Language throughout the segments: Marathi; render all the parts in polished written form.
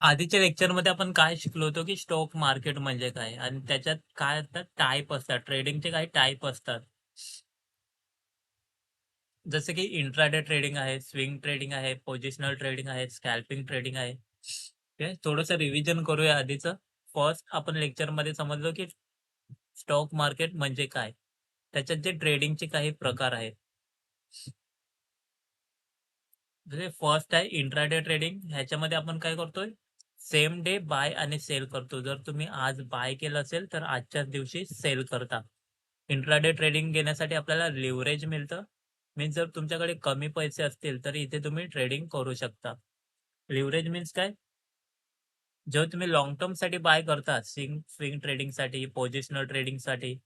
आधीच्या लेक्चरमध्ये आपण काय शिकलो होतो की स्टॉक मार्केट म्हणजे काय आणि त्याच्यात काय असतात टाईप असतात ट्रेडिंगचे काही टाईप असतात. जसे की इंट्राडे ट्रेडिंग आहे, स्विंग ट्रेडिंग आहे, पोझिशनल ट्रेडिंग आहे, स्कॅल्पिंग ट्रेडिंग आहे. ओके, थोडंसं रिव्हिजन करूया आधीचं. फर्स्ट आपण लेक्चरमध्ये समजलो की स्टॉक मार्केट म्हणजे काय, त्याच्यात जे ट्रेडिंगचे काही प्रकार आहेत. जसे फर्स्ट आहे इंट्राडे ट्रेडिंग. ह्याच्यामध्ये आपण काय करतोय, सेम डे बाय आणि सेल करतो. जर तुम्ही आज बाय केलं असेल तर आजच्याच दिवशी सेल करता. इंट्राडे ट्रेडिंग घेण्यासाठी आपल्याला लिव्हरेज मिळतं. मीन्स जर तुमच्याकडे कमी पैसे असतील तर इथे तुम्ही ट्रेडिंग करू शकता. लिव्हरेज मीन्स काय, जेव्हा तुम्ही लॉंग टर्म साठी बाय करता, स्विंग स्विंग ट्रेडिंगसाठी, पोझिशनल ट्रेडिंगसाठी,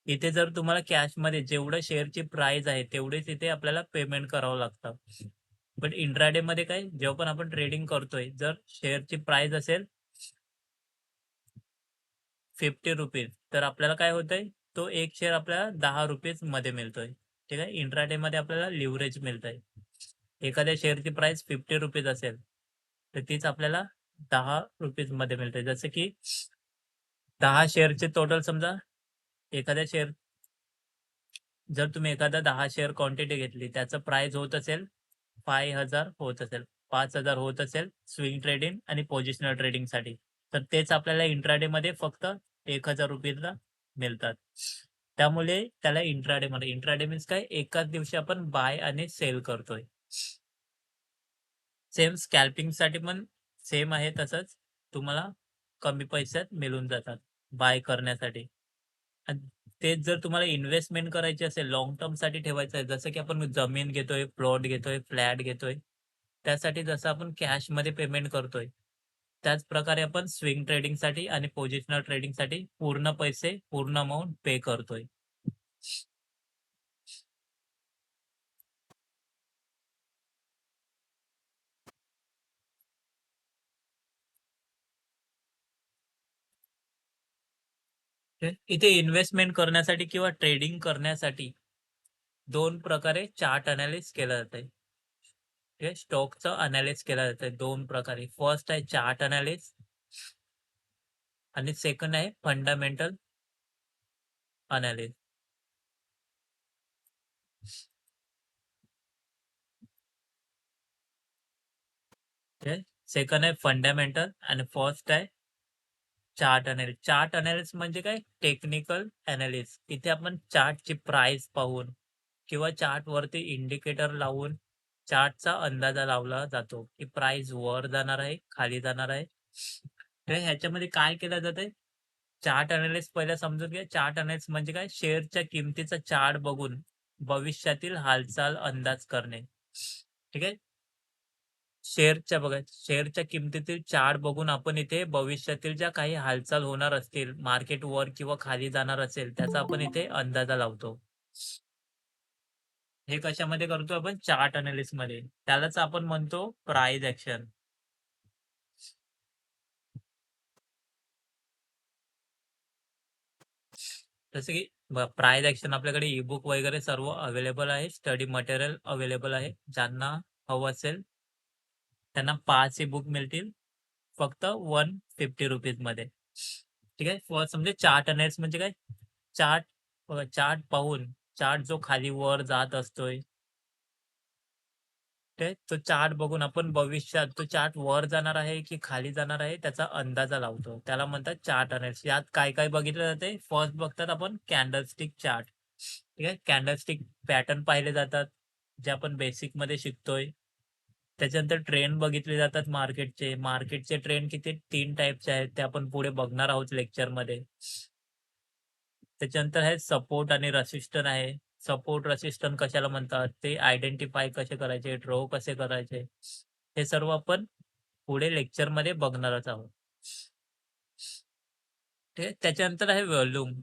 इथे जर तुम्हाला कॅशमध्ये जेवढं शेअरची प्राइस आहे तेवढेच इथे आपल्याला पेमेंट करावं लागतं. पण इंट्राडे मध्ये काय, जेव्हा पण आपण ट्रेडिंग करतोय, जर शेअरची प्राइस असेल ₹50, तर आपल्याला काय होतंय, तो एक शेअर आपल्याला ₹10 मध्ये मिळतोय. ठीक आहे. इंट्राडे मध्ये आपल्याला लिव्हरेज मिळतंय. एखाद्या शेअरची प्राइस ₹50 असेल, तर तीच आपल्याला ₹10 मध्ये मिळते. जसं की 10 शेअरचे टोटल समजा, एखाद्या शेअर जर तुम्ही एखादा 10 शेअर क्वांटिटी घेतली, त्याचं प्राइस होत असेल 5000 होत असेल, 5000 होत असेल स्विंग ट्रेडिंग आणि पोझिशनल ट्रेडिंगसाठी. तर तेच आपल्याला इंट्राडेमध्ये फक्त ₹1000 मिळतात. त्यामुळे त्याला इंट्राडे म्हणतात. इंट्राडे मीन्स काय, एकाच दिवशी आपण बाय आणि सेल करतोय. सेम स्कॅल्पिंगसाठी पण सेम आहे तसंच. तुम्हाला कमी पैशात मिळून जातात बाय करण्यासाठी. आणि तेच जर तुम्हाला इन्व्हेस्टमेंट करायची असेल, लाँग टर्मसाठी ठेवायचं आहे, जसं की आपण जमीन घेतोय, प्लॉट घेतोय, फ्लॅट घेतोय, त्यासाठी जसं आपण कॅशमध्ये पेमेंट करतोय, त्याच प्रकारे आपण स्विंग ट्रेडिंगसाठी आणि पोझिशनल ट्रेडिंगसाठी पूर्ण पैसे, पूर्ण अमाउंट पे करतोय. इथे इन्व्हेस्टमेंट करण्यासाठी किंवा ट्रेडिंग करण्यासाठी 2 प्रकारे चार्ट अनालिसिस केलं जातंय. हे स्टॉकचं अनालिसिस केलं जातंय 2 प्रकारे. फर्स्ट आहे चार्ट अनालिसिस आणि सेकंड आहे फंडामेंटल अनालिसिस. सेकंड आहे फंडामेंटल आणि फर्स्ट आहे चार्ट अनालिसिस. चार्ट अनालिसिस म्हणजे काय? Technical analysis. इथे आपण चार्टची प्राइस पाहून किंवा चार्टवरती इंडिकेटर लावून चार्टचा अंदाजा लावला जातो, की प्राइस वर जाणार आहे, खाली जाणार आहे. तर ह्याच्यामध्ये काय केलं जातंय? चार्ट अनालिसिस पहिला समजून घ्या. चार्ट अनालिसिस म्हणजे काय? शेअरच्या किमतीचा चार्ट बघून भविष्यातील हालचाल अंदाज करणे. ठीक आहे? शेअरच्या बघा, शेअरच्या किमतीतील चार्ट बघून आपण इथे भविष्यातील ज्या काही हालचाल होणार असतील, मार्केट वर किंवा खाली जाणार असेल, त्याचा आपण इथे अंदाजा लावतो. हे कशामध्ये करतो आपण? चार्ट अनालिसिसमध्ये. त्यालाच आपण म्हणतो प्राइस एक्शन. जसं की प्राइस एक्शन आपल्याकडे ई-बुक वगैरे सर्व अवेलेबल आहे. स्टडी मटेरियल अवेलेबल आहे. ज्यांना हवं असेल त्यांना 5 ई-बुक मिळतील फक्त ₹150 मध्ये. ठीक आहे. फर्स्ट म्हणजे चार्ट अनालिसिस म्हणजे काय? चार्ट चार्ट पाहून, चार्ट जो खाली वर जात असतोय, ते तो चार्ट बघून आपण भविष्यात तो चार्ट वर जाणार आहे की खाली जाणार आहे त्याचा अंदाजा लावतो. त्याला म्हणतात चार्ट अनालिसिस. यात काय-काय बघितलं जाते? फर्स्ट बघतात आपण कॅन्डलस्टिक चार्ट. ठीक आहे. कॅन्डलस्टिक पॅटर्न पाहिले जातात, जे आपण बेसिकमध्ये शिकतोय. त्याच्यानंतर ट्रेंड बघितले जातात मार्केटचे. मार्केटचे ट्रेंड किती 3 टाइपचे आहेत, ते आपण पुढे बघणार आहोत लेक्चरमध्ये. त्याच्यानंतर आहे सपोर्ट आणि रेसिस्टन्स आहे. सपोर्ट, रेसिस्टन्स कशाला म्हणतात, ते आयडेंटिफाय कसे करायचे, ड्रॉ कसे करायचे, हे सर्व आपण पुढे लेक्चरमध्ये बघणारच आहोत. ते त्याच्यानंतर आहे व्हॉल्यूम.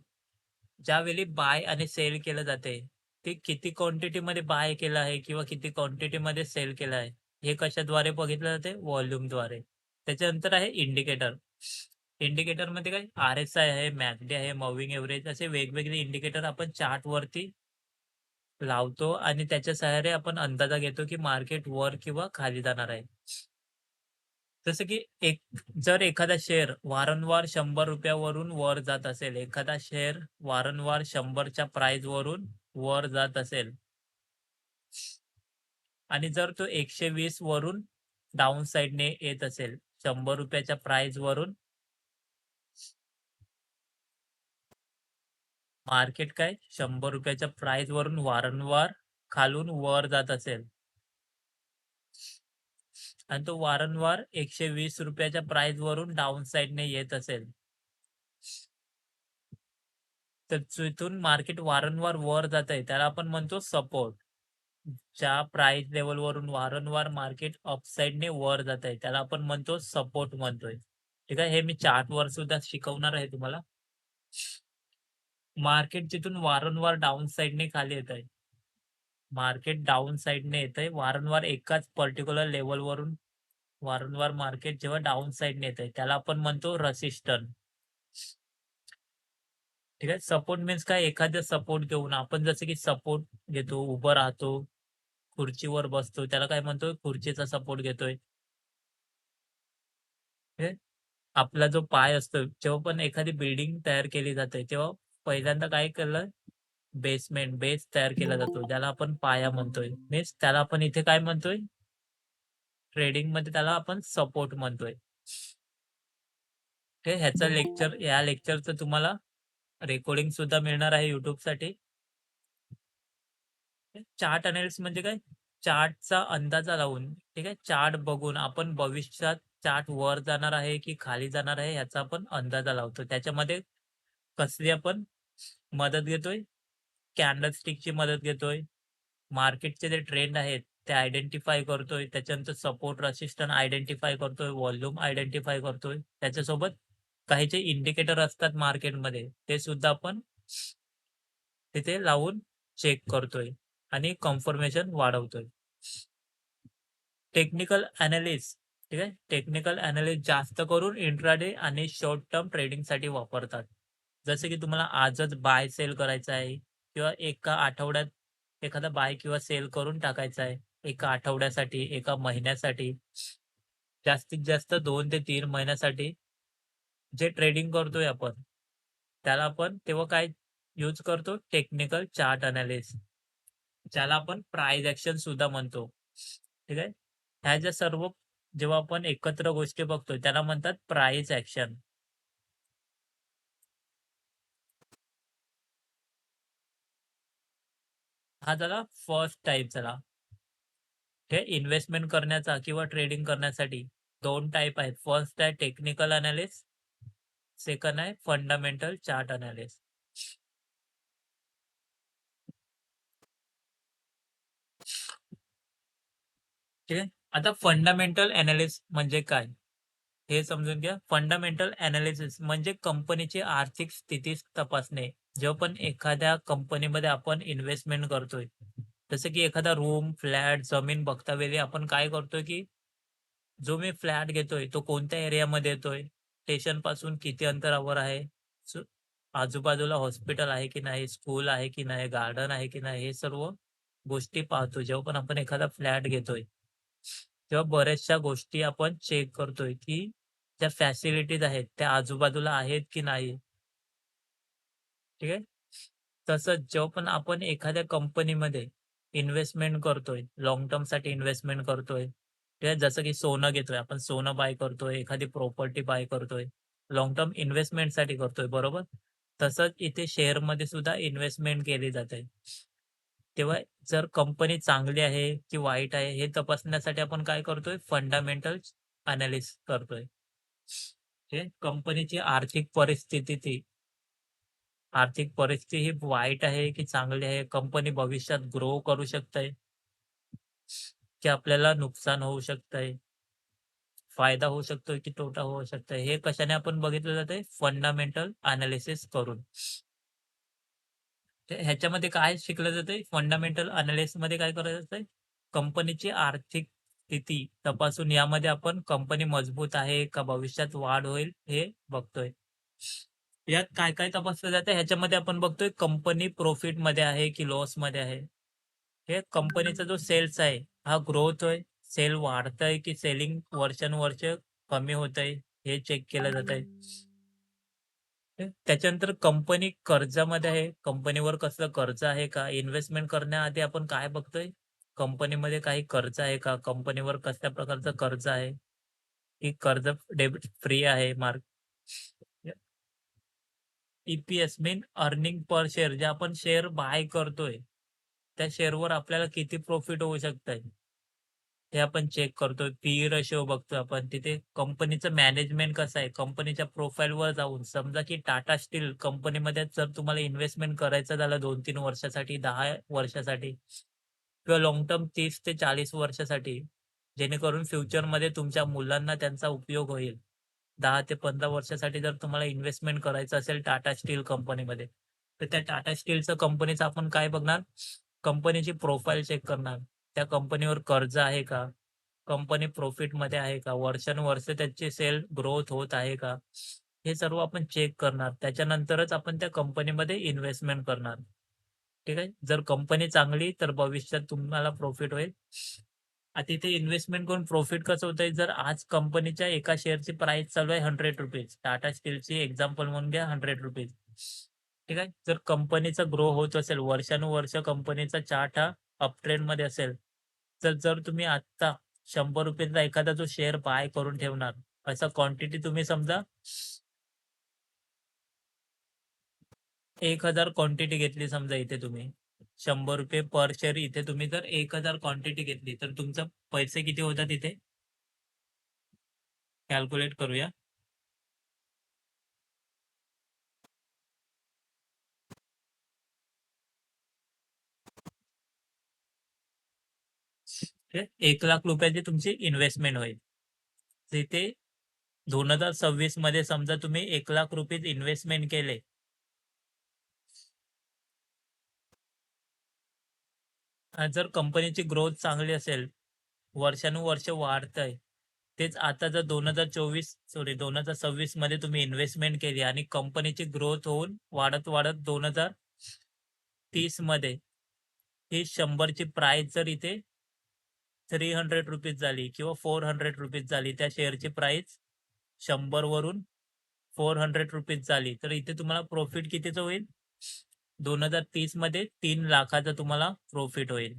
ज्यावेळी बाय आणि सेल केलं जाते, ते किती क्वांटिटीमध्ये बाय केलं आहे किंवा किती क्वांटिटीमध्ये सेल केलं आहे, हे कशाद्वारे बघितलं जाते? व्हॉल्यूमद्वारे. त्याच्यानंतर आहे इंडिकेटर. इंडिकेटरमध्ये काय, आर-एस-आय आहे, मॅकडी आहे, मूव्हिंग एव्हरेज, असे वेगवेगळे इंडिकेटर आपण चार्टवरती लावतो आणि त्याच्या सहाय्याने आपण अंदाजा घेतो की मार्केट वर किंवा खाली जाणार आहे. जसं की जर एखादा शेअर वारंवार 100 रुपयावरून वर जात असेल, एखादा शेअर वारंवार 100च्या प्राइस वरून वर जात असेल आणि जर तो 120 वरून डाउन साइडने येत असेल, 100 रुपयाच्या प्राइस वरून मार्केट काय 100 रुपयाच्या प्राइस वरून वारंवार खालून वर जात असेल आणि तो वारंवार 120 रुपयाच्या प्राइस वरून डाउन साइडने येत असेल, तर जिथून मार्केट वारंवार वर जात आहे त्याला आपण म्हणतो सपोर्ट. ज्या प्राइस लेव्हलवरून वारंवार मार्केट अपसाइडने वर जात आहे त्याला आपण म्हणतो सपोर्ट म्हणतोय. ठीक आहे. हे मी चार्टवर सुद्धा शिकवणार आहे तुम्हाला. मार्केट जिथून वारंवार डाउन साइडने खाली येत आहे. मार्केट डाउन साइडने येतंय वारंवार एकाच पर्टिक्युलर लेव्हलवरून वारंवार मार्केट जेव्हा डाउन साइडने येतंय त्याला आपण म्हणतो रेसिस्टन्स. ठीक आहे. सपोर्ट मीन्स काय एखादा सपोर्ट घेऊन आपण जसं की सपोर्ट घेतो, उभं राहतो, खुर्चीवर बसतो त्याला काय म्हणतो खुर्चीचा सपोर्ट घेतोय. हे आपला जो पाय असतो जेव्हा पण एखादी बिल्डिंग तयार केली जाते तेव्हा पहिल्यांदा काय केलं बेस तयार केला जातो ज्याला आपण पाया म्हणतोय. मीन्स त्याला आपण इथे काय म्हणतोय ट्रेडिंग मध्ये त्याला आपण सपोर्ट म्हणतोय. हे या लेक्चरचं तुम्हाला रेकॉर्डिंग सुद्धा मिळणार आहे YouTube साठी. चार्ट अनालिसिस म्हणजे काय? चार्टचा अंदाजा लावून, ठीक आहे. चार्ट बघून आपण भविष्यात चार्ट वर जाणार आहे की खाली जाणार आहे याचा आपण अंदाजा लावतो. त्याच्यामध्ये कसली आपण मदत घेतोय? कॅन्डलस्टिकची मदत घेतोय. मार्केटचे जे ट्रेंड आहेत ते आयडेंटिफाय करतोय. त्याच्यानंतर सपोर्ट, रेसिस्टन्स आयडेंटिफाय करतोय. व्हॉल्यूम आयडेंटिफाय करतोय. त्याच्यासोबत काही जे इंडिकेटर असतात मार्केटमध्ये ते सुद्धा आपण तिथे लावून चेक करतोय आणि कन्फर्मेशन वाढवतोय. टेक्निकल एनालिस्ट, ठीक आहे. टेक्निकल एनालिस्ट जास्त करून इंट्राडे आणि शॉर्ट टर्म ट्रेडिंगसाठी वापरतात. जसं की तुम्हाला आजच बाय सेल करायचा आहे किंवा एका आठवड्यात एखादा बाय किंवा सेल करून टाकायचा आहे. एका आठवड्यासाठी, एका महिन्यासाठी, जास्तीत जास्त 2 ते 3 महिन्यासाठी जे ट्रेडिंग करतोय आपण, त्याला आपण तेव्हा काय यूज करतो टेक्निकल चार्ट एनालिसिस. ज्याला आपण प्राइस ॲक्शन सुद्धा म्हणतो. ठीक आहे. ह्या ज्या सर्व जेव्हा आपण एकत्र गोष्टी बघतोय त्याला म्हणतात प्राइस ॲक्शन. हा झाला फर्स्ट टाइप झाला. हे इन्व्हेस्टमेंट करण्याचा किंवा ट्रेडिंग करण्यासाठी 2 टाइप आहेत. फर्स्ट आहे टेक्निकल एनालिसिस, सेकंड आहे फंडामेंटल चार्ट एनालिसिस. ठीक आहे. आता फंडामेंटल एनालिसिस म्हणजे काय? हे समजून घ्या. फंडामेंटल एनालिसिस म्हणजे कंपनीची आर्थिक स्थिती तपासणे. जेव्हा पण एखाद्या कंपनीमध्ये आपण इन्व्हेस्टमेंट करतोय, जसं की एखादा रूम, फ्लॅट, जमीन बघता वेळी आपण काय करतोय, की जो मी फ्लॅट घेतोय तो कोणत्या एरियामध्ये येतोय, स्टेशनपासून किती अंतरावर आहे, सो आजूबाजूला हॉस्पिटल आहे की नाही, स्कूल आहे की नाही, गार्डन आहे की नाही, हे सर्व गोष्टी पाहतो. जेव्हा पण आपण एखादा फ्लॅट घेतोय, तेव्हा बऱ्याचशा गोष्टी आपण चेक करतोय, की ज्या फॅसिलिटीज आहेत त्या आजूबाजूला आहेत की नाही. ठीक आहे. तसंच जेव्हा पण आपण एखाद्या कंपनीमध्ये इन्व्हेस्टमेंट करतोय, लाँग टर्मसाठी इन्व्हेस्टमेंट करतोय. ठीक आहे. जसं की सोनं घेतोय, आपण सोनं बाय करतोय, एखादी प्रॉपर्टी बाय करतोय. लाँग टर्म इन्व्हेस्टमेंटसाठी करतोय, बरोबर? तसंच इथे शेअरमध्ये सुद्धा इन्व्हेस्टमेंट केली जाते. तेव्हा जर कंपनी चांगली आहे की वाईट आहे हे तपासण्यासाठी आपण काय करतोय? फंडामेंटल एनालिसिस करतोय. हे कंपनीची आर्थिक परिस्थिती ही वाईट आहे की चांगली आहे? कंपनी भविष्यात ग्रो करू शकते, की आपल्याला नुकसान होऊ शकतंय? फायदा होऊ शकतोय की तोटा होऊ शकतोय? हे कशाने आपण बघितलं जातंय? फंडामेंटल एनालिसिस करून. ह्याच्यामध्ये काय शिकलं जातंय? फंडामेंटल एनालिसिसमध्ये काय करायचं असतंय? कंपनीची आर्थिक स्थिती तपासून यामध्ये आपण कंपनी मजबूत आहे का भविष्यात वाढ होईल हे बघतोय. यात काय-काय तपासलं जातं ह्याच्यामध्ये आपण बघतोय कंपनी प्रॉफिटमध्ये आहे की लॉसमध्ये आहे. हे कंपनीचा जो सेल्स आहे हा ग्रोथ होय, सेल वाढतंय की सेलिंग वर्षानुवर्ष कमी होत आहे हे चेक केलं जात आहे. त्याच्यानंतर कंपनी कर्जामध्ये आहे, कंपनीवर कसलं कर्ज आहे का? इन्व्हेस्टमेंट करण्याआधी आपण काय बघतोय? कंपनीमध्ये काही कर्ज आहे का? कंपनीवर कसल्या प्रकारचं कर्ज आहे? की कर्ज डेबिट फ्री आहे मार्क ई-पी-एस मीन अर्निंग पर शेअर. जे आपण शेअर बाय करतोय, त्या शेअरवर आपल्याला किती प्रॉफिट होऊ शकतंय, हे आपण चेक करतोय. पी-ई रेशो बघतोय आपण. तिथे कंपनीचं मॅनेजमेंट कसं आहे, कंपनीच्या प्रोफाईलवर जाऊन समजा की टाटा स्टील कंपनीमध्ये जर तुम्हाला इन्व्हेस्टमेंट करायचं झालं 2-3 वर्षासाठी, 10 वर्षासाठी किंवा लाँग टर्म 30 ते 40 वर्षासाठी, जेणेकरून फ्युचरमध्ये तुमच्या मुलांना त्यांचा उपयोग होईल. 10 ते 15 वर्षासाठी जर तुम्हाला इन्व्हेस्टमेंट करायचं असेल टाटा स्टील कंपनीमध्ये, तर त्या टाटा स्टीलचं कंपनीचं आपण काय बघणार? कंपनीची प्रोफाईल चेक करणार. त्या कंपनीवर कर्ज आहे का? कंपनी प्रॉफिटमध्ये आहे का? वर्षानुवर्षे त्याची सेल ग्रोथ होत आहे का? हे सर्व आपण चेक करणार. त्याच्यानंतरच आपण त्या कंपनीमध्ये इन्व्हेस्टमेंट करणार. ठीक आहे. जर कंपनी चांगली तर भविष्यात तुम्हाला प्रॉफिट होईल. आता इथे इन्व्हेस्टमेंट करून प्रॉफिट कसं होतंय, जर आज कंपनीच्या एका शेअरची प्राइस चालू आहे ₹100. टाटा स्टीलची एक्झाम्पल म्हणून घ्या ₹100. ठीक आहे. जर कंपनीचा ग्रो होत असेल, वर्षानुवर्ष कंपनीचा चार्ट हा अप ट्रेंडमध्ये असेल, तर जर तुम्ही आत्ता ₹100 चा एखादा जो शेअर बाय करून ठेवणार, असा क्वांटिटी तुम्ही समजा 1000 क्वांटिटी घेतली समजा इथे तुम्ही. ₹100 पर शेअर इथे तुम्ही जर 1000 क्वांटिटी घेतली, तर तुमचे पैसे किती होतात इथे? कॅल्क्युलेट करूया. ते ₹1,00,000 ची तुमची इन्व्हेस्टमेंट होईल. तिथे 2026 मध्ये समजा तुम्ही ₹1,00,000 इन्व्हेस्टमेंट केले. जर कंपनीची ग्रोथ चांगली असेल, वर्षानुवर्ष वाढतंय. तेच आता जर 2026 मध्ये तुम्ही इन्व्हेस्टमेंट केली आणि कंपनीची ग्रोथ होऊन वाढत-वाढत 2030 मध्ये ही 100 ची प्राइस जर इथे ₹300 झाली किंवा ₹400 झाली, त्या शेअरची प्राइस 100 वरून ₹400 झाली, तर इथे तुम्हाला प्रॉफिट कितीचं होईल? 2030 मध्ये 3,00,000चं तुम्हाला प्रॉफिट होईल.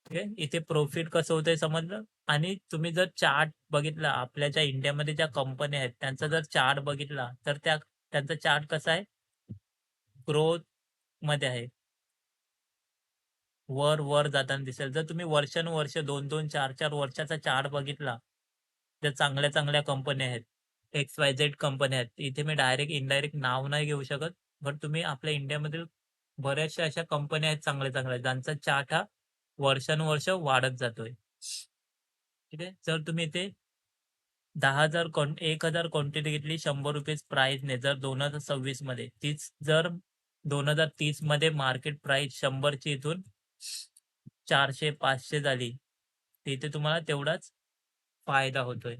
ठीक आहे. इथे प्रॉफिट कसं होतंय समजलं? आणि तुम्ही जर चार्ट बघितला आपल्या ज्या इंडियामध्ये ज्या कंपन्या आहेत, त्यांचा जर चार्ट बघितला, तर त्यांचा चार्ट कसा आहे? ग्रोथमध्ये आहे. वर जाताना दिसेल. जर तुम्ही वर्षानुवर्ष 2-2, 4-4 वर्षाचा चार्ट बघितला, तर चांगल्या-चांगल्या कंपन्या आहेत. XYZ कंपन्या आहेत. इथे मी डायरेक्ट, इनडायरेक्ट नाव नाही घेऊ शकत. पण तुम्ही आपल्या इंडियामधील बऱ्याचशा अशा कंपन्या आहेत चांगल्या-चांगल्या, ज्यांचा चार्ट हा वर्षानुवर्ष वाढत जातोय. ठीक आहे. जर तुम्ही इथे 10,000 1000 क्वांटिटी घेतली ₹100 प्राईसने जर 2026 मध्ये, तीच जर 2030 मध्ये मार्केट प्राइस 100 ची इथून 400-500 झाली, तर इथे तुम्हाला तेवढाच फायदा होतोय.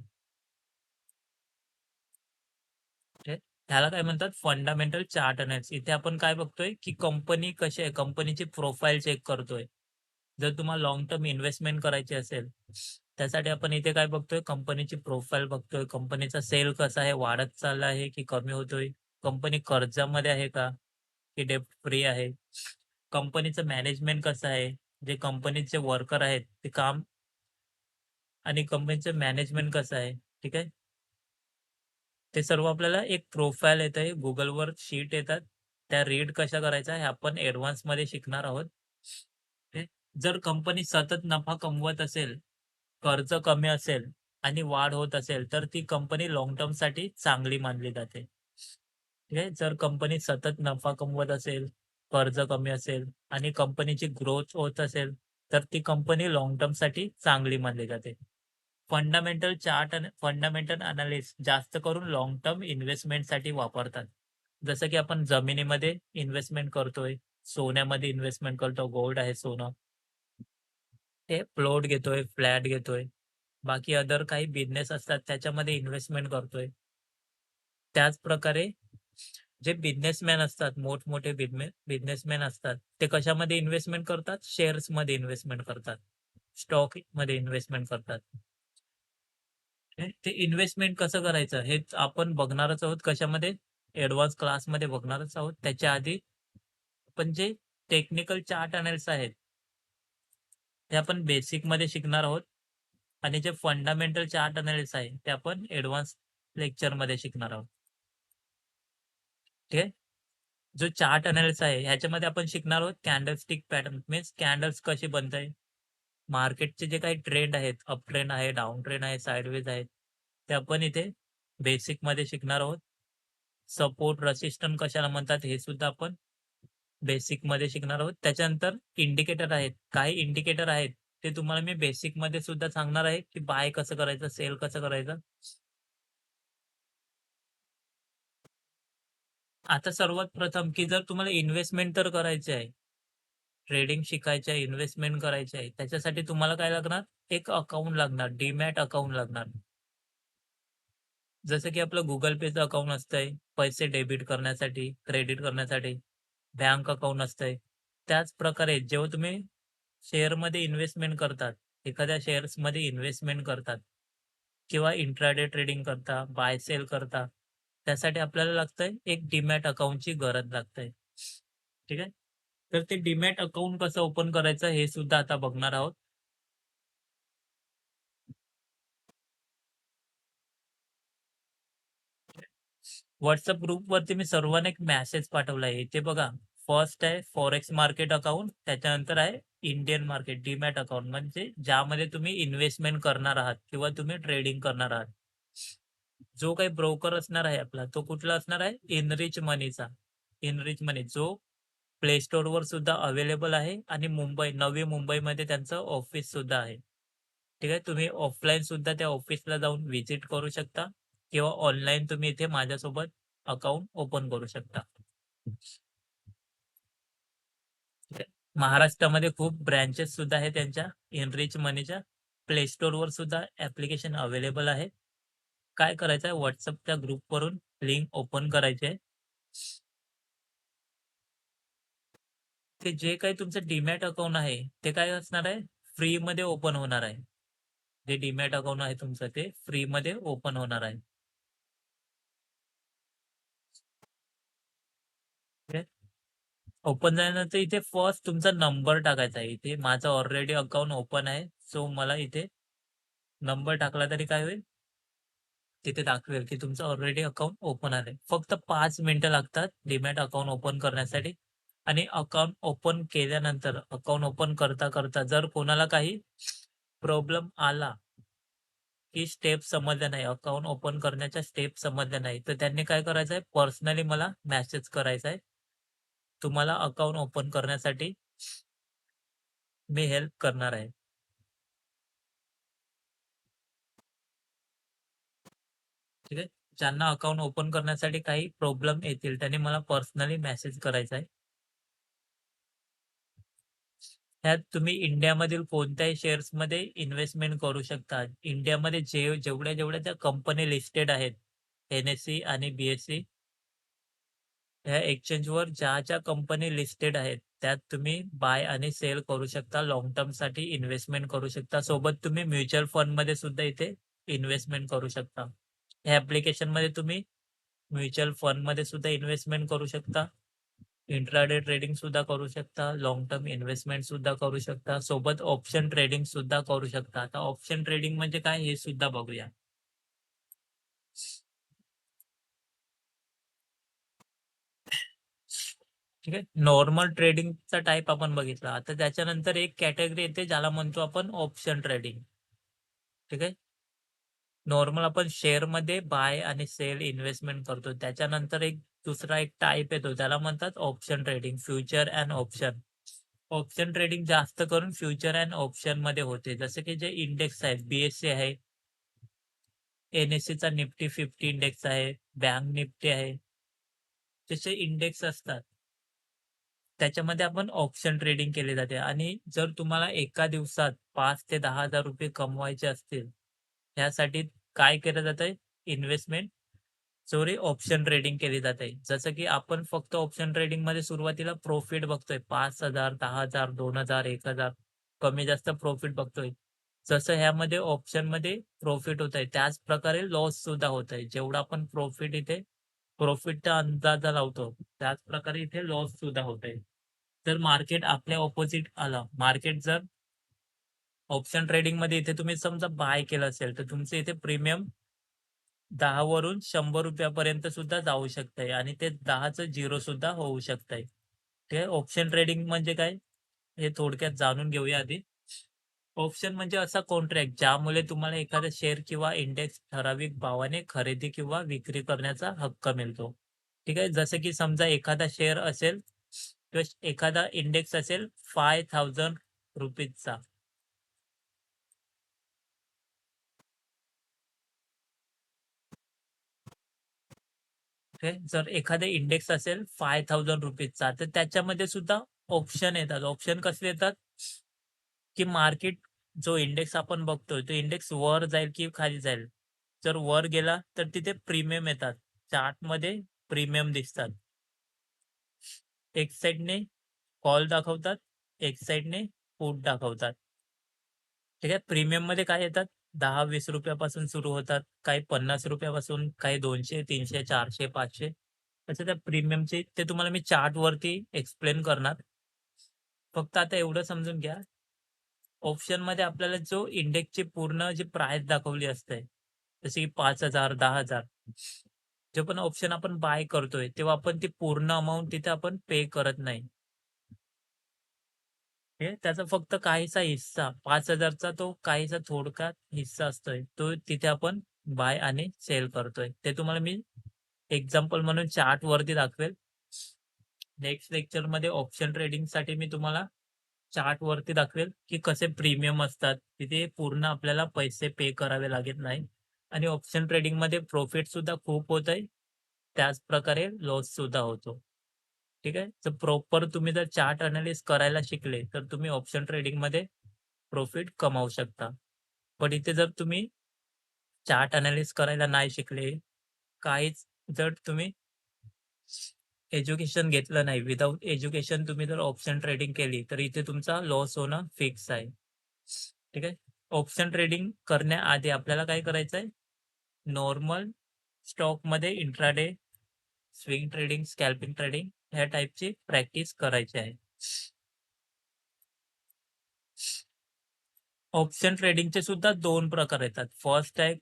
म्हणजे ह्याला काय म्हणतात फंडामेंटल चार्ट अनालिसिस. इथे आपण काय बघतोय, की कंपनी कशी आहे, कंपनीची प्रोफाईल चेक करतोय. जर तुम्हाला लाँग टर्म इन्व्हेस्टमेंट करायची असेल, त्यासाठी आपण इथे काय बघतोय, कंपनीची प्रोफाईल बघतोय. कंपनीचा सेल कसा आहे, वाढत चालला आहे की कमी होतोय? कंपनी कर्जामध्ये आहे का, की डेब्ट फ्री आहे? कंपनीचं मॅनेजमेंट कसं आहे? जे कंपनीचे वर्कर आहेत, ते काम आणि कंपनीचं मॅनेजमेंट कसं आहे? ठीक आहे. ते सर्व आपल्याला एक प्रोफाईल येतंय. Googleवर शीट येतात. त्या रीड कशा करायच्या हे आपण ॲडव्हान्समध्ये शिकणार आहोत. ते जर कंपनी सतत नफा कमवत असेल, कर्ज कमी असेल आणि वाढ होत असेल, तर ती कंपनी लाँग टर्मसाठी चांगली मानली जाते. ठीक आहे. जर कंपनी सतत नफा कमवत असेल, कर्ज कमी असेल आणि कंपनीची ग्रोथ होत असेल, तर ती कंपनी लाँग टर्मसाठी चांगली मानली जाते. फंडामेंटल चार्ट आणि फंडामेंटल अॅनालिस्ट जास्त करून लाँग टर्म इन्व्हेस्टमेंटसाठी वापरतात. जसं की आपण जमिनीमध्ये इन्व्हेस्टमेंट करतोय, सोन्यामध्ये इन्व्हेस्टमेंट करतो, गोल्ड आहे सोनं. ते प्लॉट घेतोय, फ्लॅट घेतोय. बाकी अदर काही बिझनेस असतात त्याच्यामध्ये इन्व्हेस्टमेंट करतोय. त्याच प्रकारे जे बिझनेसमॅन असतात, मोठमोठे बिझनेसमॅन असतात, ते कशामध्ये इन्व्हेस्टमेंट करतात? शेअर्समध्ये इन्व्हेस्टमेंट करतात. स्टॉक मध्ये इन्व्हेस्टमेंट करतात. ते इन्व्हेस्टमेंट कसं करायचं हे आपण बघणारच आहोत. कशामध्ये? ॲडव्हान्स क्लासमध्ये बघणारच आहोत. त्याच्या आधी आपण जे टेक्निकल चार्ट अनालिसिस आहेत, ते आपण बेसिकमध्ये शिकणार आहोत आणि जे फंडामेंटल चार्ट अनालिसिस आहे, ते आपण ॲडव्हान्स लेक्चरमध्ये शिकणार आहोत. ठीक आहे? जो चार्ट अनालिसिस आहे, ह्याच्यामध्ये आपण शिकणार आहोत कॅन्डलस्टिक पॅटर्न मीन्स कॅन्डल्स कशी बनताय. मार्केटचे जे काही ट्रेंड आहेत, अप ट्रेंड आहे, डाउन ट्रेंड आहे, साइडवेज आहेत, ते आपण इथे बेसिकमध्ये शिकणार आहोत. सपोर्ट, रेसिस्टन्स कशाला म्हणतात हे सुद्धा आपण बेसिकमध्ये शिकणार आहोत. त्याच्यानंतर इंडिकेटर आहेत. काही इंडिकेटर आहेत, ते तुम्हाला मी बेसिकमध्ये सुद्धा सांगणार आहे, की बाय कसं करायचं, सेल कसं करायचं. आता सर्वात प्रथम, की जर तुम्हाला इन्व्हेस्टमेंट तर करायची आहे, ट्रेडिंग शिकायचं आहे, इन्व्हेस्टमेंट करायची आहे, त्याच्यासाठी तुम्हाला काय लागणार? एक अकाउंट लागणार, डीमॅट अकाउंट लागणार. जसं की आपलं Google पेचं अकाउंट असतंय, पैसे डेबिट करण्यासाठी, क्रेडिट करण्यासाठी, बँक अकाउंट असतंय. त्याच प्रकारे जेव्हा तुम्ही शेअरमध्ये इन्व्हेस्टमेंट करतात, एखाद्या शेअर्समध्ये इन्व्हेस्टमेंट करतात किंवा इंट्राडे ट्रेडिंग करता, बाय सेल करता, त्यासाठी आपल्याला लागतंय एक डीमॅट अकाउंटची गरज लागते. ठीक आहे? तर ते डीमॅट अकाउंट कसं ओपन करायचं हे सुद्धा आता बघणार आहोत. WhatsApp ग्रुपवरती मी सर्वांना एक मेसेज पाठवला आहे. इथे बघा, फर्स्ट आहे फॉरेक्स मार्केट अकाउंट, त्याच्यानंतर आहे इंडियन मार्केट डीमॅट अकाउंट म्हणजे ज्यामध्ये तुम्ही इन्व्हेस्टमेंट करणार आहात किंवा तुम्ही ट्रेडिंग करणार आहात. जो काही ब्रोकर असणार आहे आपला, तो कुठला असणार आहे? इनरिच मनीचा. इनरिच मनी जो प्ले स्टोअरवर सुद्धा अवेलेबल आहे आणि नवी मुंबईमध्ये त्यांचं ऑफिस सुद्धा आहे. ठीक आहे. तुम्ही ऑफलाईन सुद्धा त्या ऑफिसला जाऊन व्हिजिट करू शकता किंवा ऑनलाईन तुम्ही इथे माझ्यासोबत अकाउंट ओपन करू शकता. ठीक आहे. महाराष्ट्रामध्ये खूप ब्रँचेस सुद्धा आहे त्यांच्या इनरिच मनीच्या. प्ले स्टोअरवर सुद्धा ॲप्लिकेशन अवेलेबल आहे. काय करायचं आहे WhatsAppच्या ग्रुपवरून लिंक ओपन करायची आहे. ते जे काही तुमचं डीमॅट अकाउंट आहे, ते काय असणार आहे? फ्रीमध्ये ओपन होणार आहे. जे डीमॅट अकाउंट आहे तुमचं ते फ्रीमध्ये ओपन होणार आहे. ओपन झाल्यानंतर इथे फर्स्ट तुमचा नंबर टाकायचा आहे. इथे माझं ऑलरेडी अकाउंट ओपन आहे. सो मला इथे नंबर टाकला तरी काय होईल? तिथे दाखवेल की तुमचं ऑलरेडी अकाउंट ओपन आहे. फक्त 5 मिनिटं लागतात डीमॅट अकाउंट ओपन करण्यासाठी आणि अकाउंट ओपन केल्यानंतर अकाउंट ओपन करता जर कोणाला काही प्रॉब्लेम आला, की स्टेप समजल्या नाही, अकाउंट ओपन करण्याच्या स्टेप समजल्या नाही, तर त्यांनी काय करायचं आहे, पर्सनली मला मेसेज करायचा आहे. तुम्हाला अकाउंट ओपन करण्यासाठी मी हेल्प करणार आहे. ठीक आहे. ज्यांना अकाउंट ओपन करण्यासाठी काही प्रॉब्लेम येतील त्यांनी मला पर्सनली मेसेज करायचा आहे. त्यात तुम्ही इंडियामधील कोणत्याही शेअर्समध्ये इन्व्हेस्टमेंट करू शकता. इंडियामध्ये जेवढ्या त्या कंपनी लिस्टेड आहेत, NSE आणि BSE ह्या एक्सचेंजवर ज्या कंपनी लिस्टेड आहेत, त्यात तुम्ही बाय आणि सेल करू शकता. लाँग टर्मसाठी इन्व्हेस्टमेंट करू शकता. सोबत तुम्ही म्युच्युअल फंडमध्ये सुद्धा इथे इन्व्हेस्टमेंट करू शकता. ह्या ॲप्लिकेशनमध्ये तुम्ही म्युच्युअल फंडमध्ये सुद्धा इन्व्हेस्टमेंट करू शकता. इंट्राडे ट्रेडिंग सुद्धा करू शकता. लाँग टर्म इन्व्हेस्टमेंट सुद्धा करू शकता. सोबत ऑप्शन ट्रेडिंग सुद्धा करू शकता. आता ऑप्शन ट्रेडिंग म्हणजे काय हे सुद्धा बघूया. ठीक आहे. नॉर्मल ट्रेडिंगचा टाइप आपण बघितला. आता त्याच्यानंतर एक कॅटेगरी येते ज्याला म्हणतो आपण ऑप्शन ट्रेडिंग. ठीक आहे. नॉर्मल आपण शेअरमध्ये बाय आणि सेल इन्व्हेस्टमेंट करतो. त्याच्यानंतर दुसरा एक टाइप येतो त्याला म्हणतात option trading, future and option. Option trading जास्त करून फ्युचर अँड ऑप्शनमध्ये होते. जसे की जे इंडेक्स आहेत, BSE आहे, NSEचा निफ्टी 50 इंडेक्स आहे, बँक निफ्टी आहे. जसे इंडेक्स असतात, त्याच्यामध्ये आपण ऑप्शन ट्रेडिंग केले जाते आणि जर तुम्हाला एका दिवसात 5 ते 10,000 रुपये कमवायचे असतील, त्यासाठी काय केलं जातंय? इन्व्हेस्टमेंट सॉरी ऑप्शन ट्रेडिंग केली जाते. जसं की आपण फक्त ऑप्शन ट्रेडिंगमध्ये सुरुवातीला प्रॉफिट बघतोय 5,000, 10,000, 2,000, 1,000. कमी जास्त प्रॉफिट बघतोय. जसं ह्यामध्ये ऑप्शनमध्ये प्रॉफिट होत आहे, त्याच प्रकारे लॉस सुद्धा होत आहे. जेवढा आपण प्रॉफिट इथे प्रॉफिटचा अंदाजा लावतो, त्याच प्रकारे इथे लॉस सुद्धा होत आहे. तर मार्केट आपल्या ऑपोझिट आला, मार्केट जर ऑप्शन ट्रेडिंगमध्ये इथे तुम्ही समजा बाय केलं असेल, तर तुमचं इथे प्रीमियम 10 वरून ₹100 पर्यंत सुद्धा जाऊ शकतंय आणि ते 10चं झिरो सुद्धा होऊ शकतंय. ठीक आहे. ऑप्शन ट्रेडिंग म्हणजे काय? हे थोडक्यात जाणून घेऊया आधी. ऑप्शन म्हणजे असा कॉन्ट्रॅक्ट ज्यामुळे तुम्हाला एखादा शेअर किंवा इंडेक्स ठराविक भावाने खरेदी किंवा विक्री करण्याचा हक्क मिळतो. ठीक आहे. जसं की समजा एखादा शेअर असेल किंवा एखादा इंडेक्स असेल ₹5000 चा. ओके. जर एखादे इंडेक्स असेल ₹5000 चा, तर त्याच्यामध्ये सुद्धा ऑप्शन येतात. ऑप्शन कसले येतात? की मार्केट जो इंडेक्स आपण बघतोय, तो इंडेक्स वर जाईल की खाली जाईल. जर वर गेला तर तिथे प्रीमियम येतात. चार्टमध्ये प्रीमियम दिसतात. एक साइडने कॉल दाखवतात, एक साइडने पुट दाखवतात. ठीक आहे. प्रीमियममध्ये काय येतात? ₹10-20 पासून सुरू होतात. काही ₹50 पासून, काही 200, 300, 400, 500 अच्छा त्या प्रीमियमचे ते तुम्हाला मी चार्टवरती एक्सप्लेन करणार. फक्त आता एवढं समजून घ्या, ऑप्शनमध्ये आपल्याला जो इंडेक्सची पूर्ण जी प्राइस दाखवली असते, जसे की 5,000, 10,000 जे पण ऑप्शन आपण बाय करतोय, तेव्हा आपण ती पूर्ण अमाउंट तिथे आपण पे करत नाही. हे त्याचा फक्त काहीसा हिस्सा 5,000 चा तो काहीसा थोडका हिस्सा असतोय. तो तिथे आपण बाय आणि सेल करतोय. ते तुम्हाला मी एक्झाम्पल म्हणून चार्टवरती दाखवेल. नेक्स्ट लेक्चरमध्ये ऑप्शन ट्रेडिंगसाठी मी तुम्हाला चार्टवरती दाखवेल, की कसे प्रीमियम असतात. तिथे पूर्ण आपल्याला पैसे पे करावे लागत नाही आणि ऑप्शन ट्रेडिंगमध्ये प्रॉफिट सुद्धा खूप होतंय. त्याच प्रकारे लॉस सुद्धा होतो. ठीक आहे. तर प्रॉपर तुम्ही जर चार्ट एनालिसिस करायला शिकले, तर तुम्ही ऑप्शन ट्रेडिंगमध्ये प्रॉफिट कमावू शकता. पण इथे जर तुम्ही चार्ट एनालिसिस करायला नाही शिकले, काहीच जर तुम्ही एज्युकेशन घेतलं नाही, विदाऊट एज्युकेशन तुम्ही जर ऑप्शन ट्रेडिंग केली, तर इथे तुमचा लॉस होणं फिक्स आहे. ठीक आहे. ऑप्शन ट्रेडिंग करण्याआधी आपल्याला काय करायचं आहे? नॉर्मल स्टॉकमध्ये intraday, swing trading, scalping trading ह्या टाइपची प्रॅक्टिस करायची आहे. ऑप्शन ट्रेडिंगचे सुद्धा 2 प्रकार येतात. फर्स्ट आहे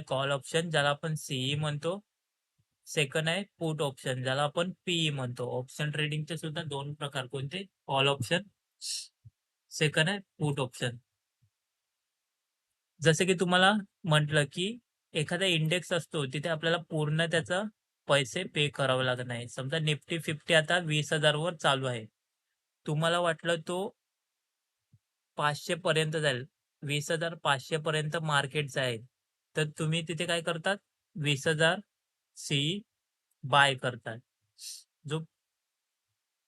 कॉल ऑप्शन ज्याला आपण सीई म्हणतो. सेकंड आहे पुट ऑप्शन ज्याला आपण पीई म्हणतो. ऑप्शन ट्रेडिंगचे सुद्धा 2 प्रकार कोणते? कॉल ऑप्शन, सेकंड आहे पुट ऑप्शन. जसं की तुम्हाला म्हटलं, की एखादा इंडेक्स असतो तिथे आपल्याला पूर्ण त्याचा पैसे पे करावे लागत नाही. समजा निफ्टी 50 आता 20,000 वर चालू आहे. तुम्हाला वाटलं तो 500 पर्यंत जाईल. 20,500 पर्यंत मार्केट जाईल. तर तुम्ही तिथे काय करतात? 20,000 सी बाय करतात. जो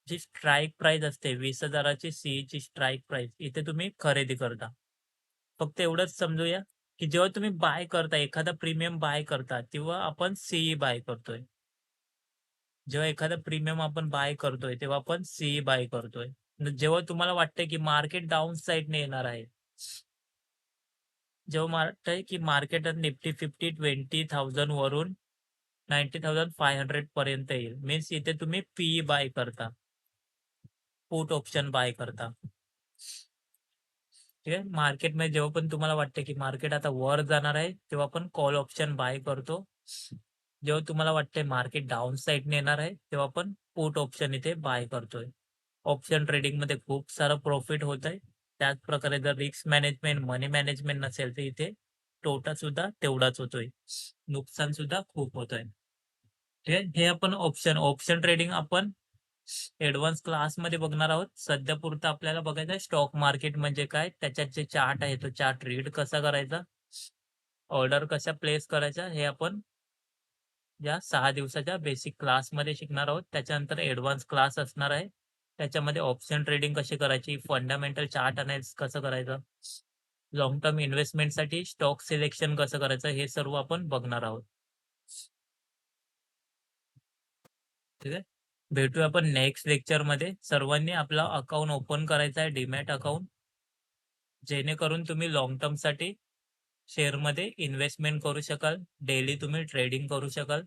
जी स्ट्राईक प्राईस असते 20,000 ची सीईची स्ट्राईक प्राईस इथे तुम्ही खरेदी करता. फक्त एवढंच समजूया, की जेव्हा तुम्ही बाय करता, एखादा प्रीमियम बाय करता, तेव्हा आपण सीई बाय करतोय. जेव्हा एखादा प्रीमियम आपण बाय करतोय, तेव्हा आपण सीई बाय करतोय. जेव्हा तुम्हाला वाटतंय, की मार्केट डाउन साइडने येणार आहे, जेव्हा वाटतंय, की मार्केट निफ्टी 50 20,000 वरून 90,500 पर्यंत येईल. मीन्स इथे तुम्ही पीई बाय करता, पुट ऑप्शन बाय करता. ठीक आहे. मार्केटमध्ये जेव्हा पण तुम्हाला वाटतं, की मार्केट आता वर जाणार आहे, तेव्हा आपण कॉल ऑप्शन बाय करतो. जेव्हा तुम्हाला वाटतंय मार्केट डाउन साइडने येणार आहे, तेव्हा आपण पुट ऑप्शन इथे बाय करतोय. ऑप्शन ट्रेडिंगमध्ये खूप सारं प्रॉफिट होतंय. त्याचप्रकारे जर रिस्क मॅनेजमेंट, मनी मॅनेजमेंट नसेल, तर इथे तोटा सुद्धा तेवढाच होतोय. नुकसान सुद्धा खूप होतंय. ठीक आहे. हे आपण ऑप्शन ट्रेडिंग आपण ॲडव्हान्स क्लासमध्ये बघणार आहोत. सध्यापुरतं आपल्याला बघायचं आहे स्टॉक मार्केट म्हणजे काय? त्याच्यात जे चार्ट आहे, तो चार्ट रीड कसा करायचा? ऑर्डर कशा प्लेस करायच्या? हे आपण या 6 दिवसाच्या बेसिक क्लासमध्ये शिकणार आहोत. त्याच्यानंतर ॲडव्हान्स क्लास असणार आहे. त्याच्यामध्ये ऑप्शन ट्रेडिंग कशी करायची? फंडामेंटल चार्ट एनालिसिस कसं करायचं? लाँग टर्म इन्व्हेस्टमेंटसाठी स्टॉक सिलेक्शन कसं करायचं? हे सर्व आपण बघणार आहोत. ठीक आहे. भेटूया आपण नेक्स्ट लेक्चरमध्ये. सर्वांनी आपला अकाउंट ओपन करायचा आहे, डीमॅट अकाउंट, जेणेकरून तुम्ही लॉंग टर्मसाठी शेअरमध्ये इन्व्हेस्टमेंट करू शकाल, डेली तुम्ही ट्रेडिंग करू शकाल.